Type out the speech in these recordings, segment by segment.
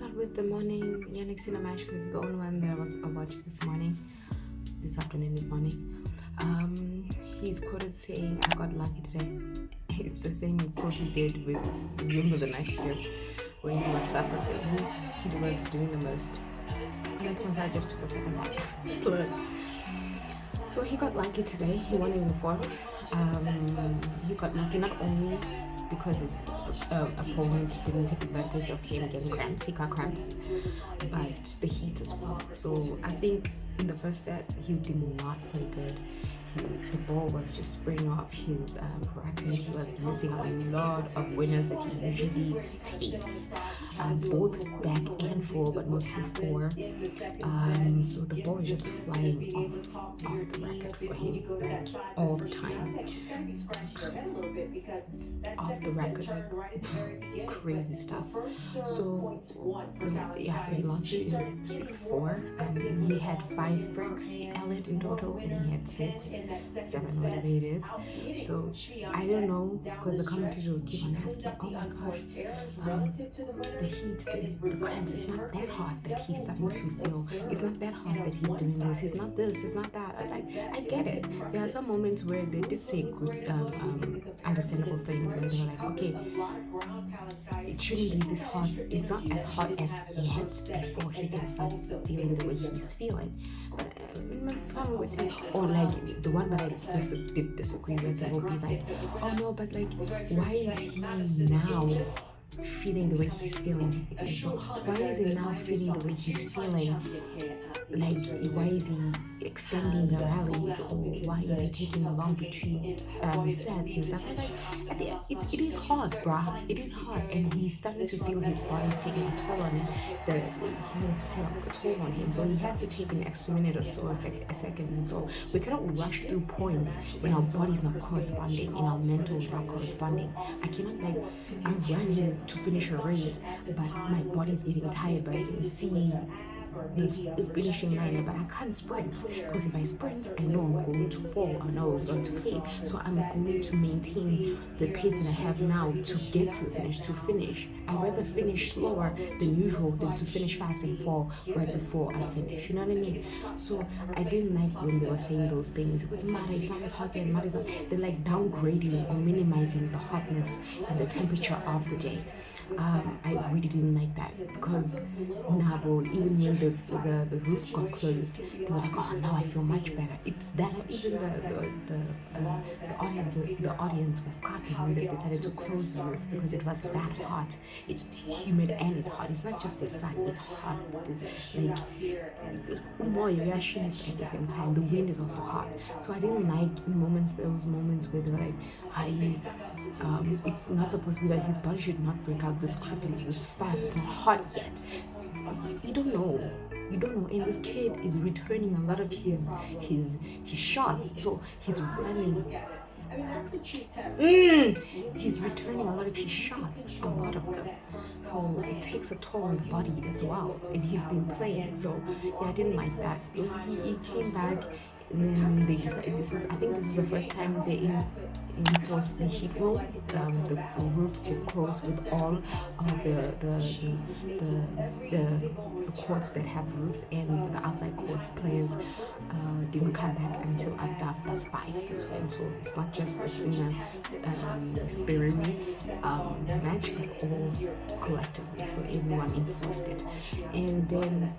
start with the morning Yannick Cinema because it's the only one that I watched this afternoon, this morning. He's quoted saying, "I got lucky today." It's the same quote he did with Remember the Night Shift when he was suffering. He was doing the most. And it turns out I just took a second thought. So he got lucky today. He won in 4. He got lucky not only because his opponent didn't take advantage of him getting cramps, he got cramps, but the heat as well. So I think in the first set he did not play good. The ball was just spraying off his racket. He was missing a lot of winners that he usually takes, both back and forth, but mostly 4. So the ball is just flying off the racket for him, like all the time. Off the racket, like crazy stuff. So he lost it in 6-4. He had 5 breaks, Elliot in total, and he had 6, 7, whatever it is. So I don't know, because the commentator would keep on asking, "Oh my gosh, the heat, the cramps, it's not that hot that he's starting to feel. It's not that hot that he's doing this. It's not this. It's not that." I was like, I get it. There are some moments where they did say good, understandable things where they were like, okay, it shouldn't be this hot. It's not as hot as yet before he can start feeling the way he's feeling. Or like the one that I did disagree with, it will be like, "Oh no, but like, why is he now feeling the way he's feeling?" Okay, so why is he now feeling the way he's feeling? Like, why is he extending the rallies, or why is he taking long between sets and stuff like that? It is hard, bruh. It is hard, and he's starting to feel his body taking a toll on him. It's starting to take a toll on him, so he has to take an extra minute or so, a second. And so we cannot rush through points when our body's not corresponding and our mental is not corresponding. I cannot, like, I'm running to finish a race, but my body's getting tired, but I can see the finishing line, but I can't sprint, because if I sprint, I know I'm going to fall, I know I'm going to fail. So I'm going to maintain the pace that I have now to get to the finish, I'd rather finish slower than usual than to finish fast and fall right before I finish, you know what I mean? So I didn't like when they were saying those things. It was matter, it's not as hot yet, matter, they're like downgrading or minimizing the hotness and the temperature of the day. I really didn't like that, because even when the roof got closed, they were like, "Oh, now I feel much better." It's that even the audience was clapping when they decided to close the roof, because it was that hot. It's humid and it's hot. It's not just the sun; it's hot. Like more yashis at the same time. The wind is also hot. So I didn't like those moments where they're like, it's not supposed to be that his body should not break out this quickly, this fast. It's not hot yet. You don't know, and this kid is returning a lot of his shots, so he's running. He's returning a lot of his shots, a lot of them. So it takes a toll on the body as well, and he's been playing. So yeah, I didn't like that. So he came back, and then they decided I think this is the first time they enforced the heat rule. The roofs were closed with all of the courts that have roofs, and the outside courts players didn't come back until after 5:30 this one. So it's not just the singer Spirumi match, but all collectively. So everyone enforced it, and then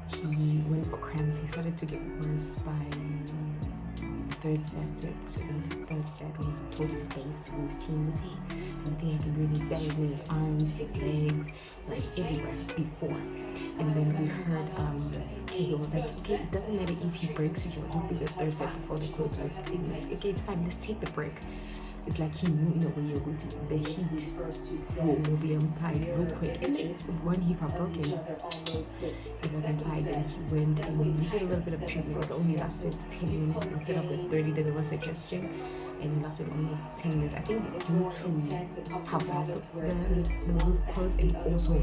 he went for cramps. He started to get worse by third set, when he told his base and his team, I think I can really bend his arms, his legs, like everywhere before. And then we heard he was like, "Okay, it doesn't matter if he breaks you, he'll be the third set before they close. Okay, it's fine, let's take the break." It's like he knew in a way the heat will be applied real quick. And then when he got broken, it wasn't applied, and he went and he did a little bit of treatment. It only lasted 10 minutes instead of the 30 that they were suggesting, and it lasted only 10 minutes. I think due to how fast the roof closed, and also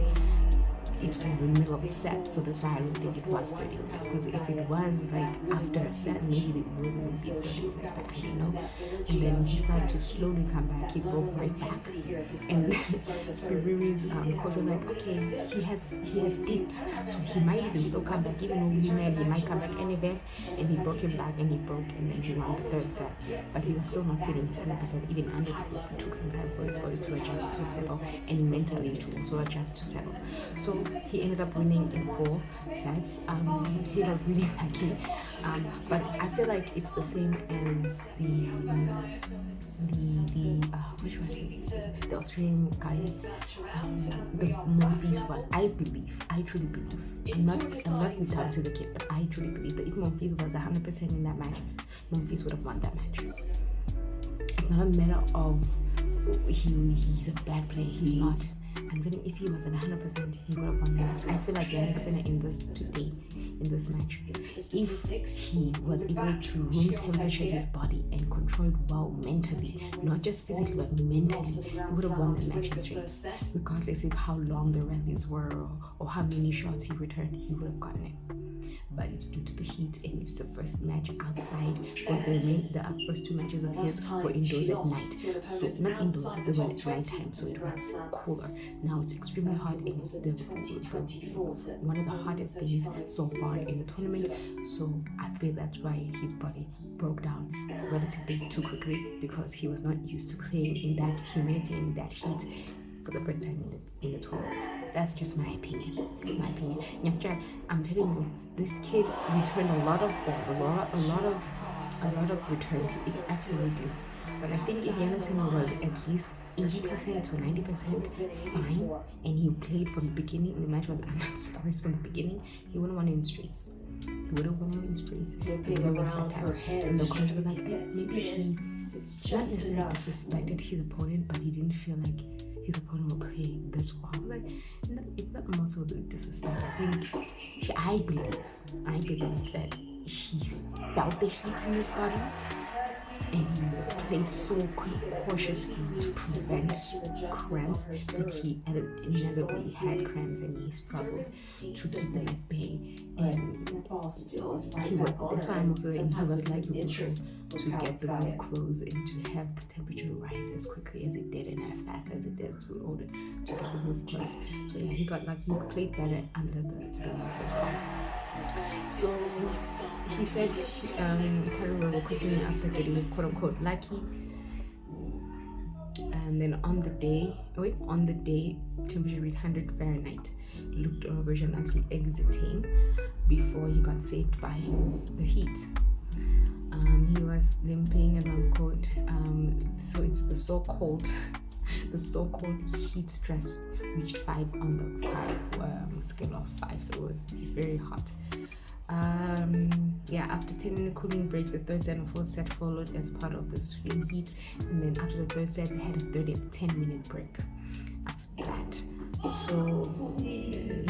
it was in the middle of a set, so that's why I don't think it was 30 minutes. Because if it was like after a set, maybe it wouldn't be 30 minutes, but I don't know. And then he started to slowly come back. He broke right back, and Spiriri's coach was like, okay, he has dips, so he might even still come back. Even though he might come back any event. And he broke him back, and he broke, and then he won the third set. But he was still not feeling his 100%. Even under the roof, it took some time for his body to adjust to settle, and mentally to also adjust to settle. So he ended up winning in 4 sets. He got really lucky, but I feel like it's the same as which was the Australian guy, the Monfils one. I truly believe. I'm not down to the kid, but I truly believe that if Monfils was 100% in that match, Monfils would have won that match. It's not a matter of he's a bad player. He's not. I'm saying if he was at 100%, he would have won the match. I feel like Yannick Sinner in this match, if he was able to room temperature his body and control it well mentally, not just physically but mentally, he would have won the match in straights. Regardless of how long the rallies were or how many shots he returned, he would have gotten it. But it's due to the heat, and it's the first match outside, because the first 2 matches of his were indoors at night. So not indoors, but they were at night time, so it was cooler. Now it's extremely hot, and it's one of the hottest days so far in the tournament. So I feel that's why his body broke down relatively too quickly, because he was not used to playing in that humidity and that heat for the first time in the tournament. That's just my opinion. Nyakja, I'm telling you, this kid returned a lot of ball, a lot of returns, absolutely. But I think if Yannick Sinner was at least 80% to 90% fine, and he played from the beginning, the match was under stars from the beginning, he would have won in straights. He would have won in straights. He would have been fantastic. And the coach was like, maybe he not necessarily disrespected his opponent, but he didn't feel like his opponent will play this well. Like, it's not more so the disrespect. I believe that he felt the heat in his body, and he played so cautiously to prevent cramps that he inevitably had cramps, and he struggled to keep them at bay. And that's why I'm also saying he was lucky to get the roof closed and to have the temperature rise as quickly as it did and as fast as it did in order to get the roof closed. So yeah, he got lucky. He played better under the roof as well. So he said Terry will continue after getting quote unquote lucky. And then on the day, temperature reached 100 Fahrenheit. Looked on version actually exiting before he got saved by the heat. He was limping and unquote. So it's the so-called heat stress reached 5 on the 5 scale of 5, so it was very hot. After 10-minute cooling break, the third set and fourth set followed as part of the swing heat, and then after the third set they had a 10-minute break after that. So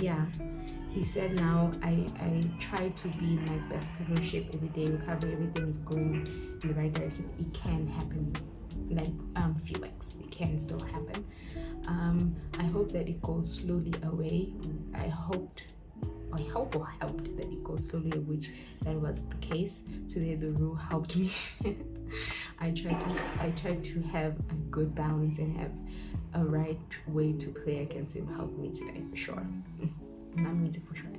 yeah, he said, now I try to be in my best personal shape every day. Recovery, everything is going in the right direction. It can happen, like Felix, it can still happen. I hope that it goes slowly away. I hoped that it goes slowly, which that was the case. Today the rule helped me. I tried to have a good balance and have a right way to play against him. Helped me today for sure. Not me too for sure.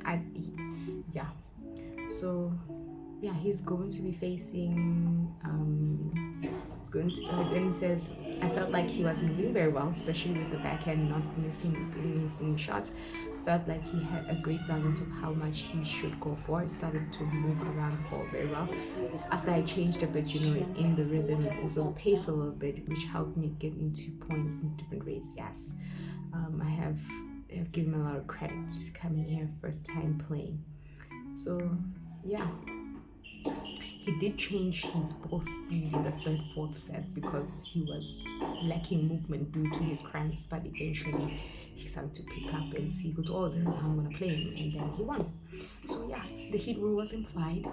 So yeah, he's going to be facing then he says, I felt like he was moving very well, especially with the backhand, not really missing shots. Felt like he had a great balance of how much he should go for. Started to move around the ball very well. After I changed a bit, in the rhythm and also the pace a little bit, which helped me get into points in different ways. Yes, I have given him a lot of credit coming here first time playing. So yeah, he did change his ball speed in the third, fourth set because he was lacking movement due to his cramps, but eventually he started to pick up and see, this is how I'm going to play him, and then he won. So yeah, the heat rule was implied.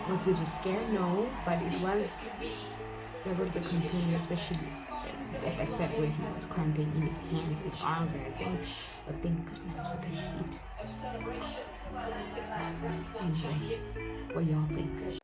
Was it a scare? No, but it was a little bit concerning, especially at that set where he was cramping in his hands and arms and everything. But thank goodness for the heat. Anyway, what y'all think?